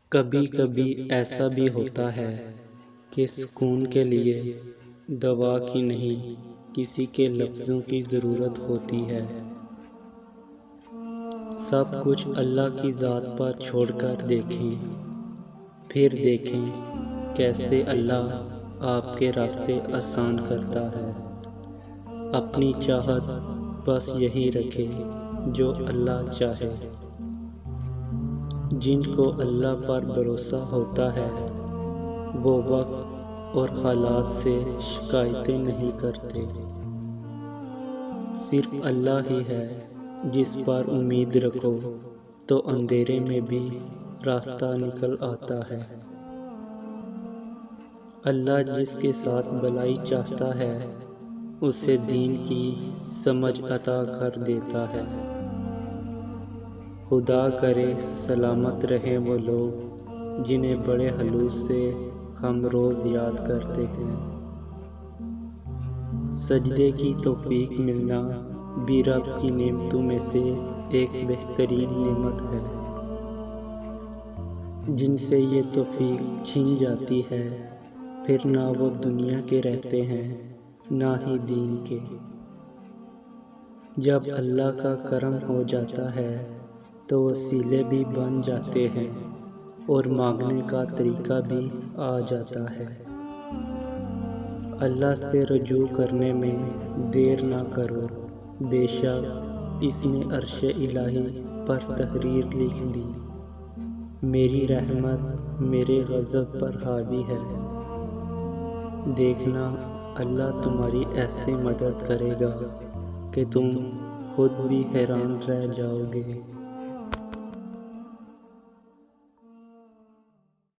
کبھی کبھی ایسا بھی ہوتا ہے کہ سکون کے لیے دوا کی نہیں کسی کے لفظوں کی ضرورت ہوتی ہے۔ سب کچھ اللہ کی ذات پر چھوڑ کر دیکھیں، پھر دیکھیں کیسے اللہ آپ کے راستے آسان کرتا ہے۔ اپنی چاہت بس یہی رکھیں جو اللہ چاہے۔ جن کو اللہ پر بھروسہ ہوتا ہے وہ وقت اور حالات سے شکایتیں نہیں کرتے۔ صرف اللہ ہی ہے جس پر امید رکھو تو اندھیرے میں بھی راستہ نکل آتا ہے۔ اللہ جس کے ساتھ بھلائی چاہتا ہے اسے دین کی سمجھ عطا کر دیتا ہے۔ خدا کرے سلامت رہیں وہ لوگ جنہیں بڑے خلوص سے ہم روز یاد کرتے ہیں۔ سجدے کی توفیق ملنا بھی رب کی نعمتوں میں سے ایک بہترین نعمت ہے۔ جن سے یہ توفیق چھن جاتی ہے پھر نہ وہ دنیا کے رہتے ہیں نہ ہی دین کے۔ جب اللہ کا کرم ہو جاتا ہے تو وسیلے بھی بن جاتے ہیں اور مانگنے کا طریقہ بھی آ جاتا ہے۔ اللہ سے رجوع کرنے میں دیر نہ کرو، بے شک اس نے عرش الہی پر تحریر لکھ دی۔ میری رحمت میرے غضب پر حاوی ہے۔ دیکھنا اللہ تمہاری ایسے مدد کرے گا کہ تم خود بھی حیران رہ جاؤ گے۔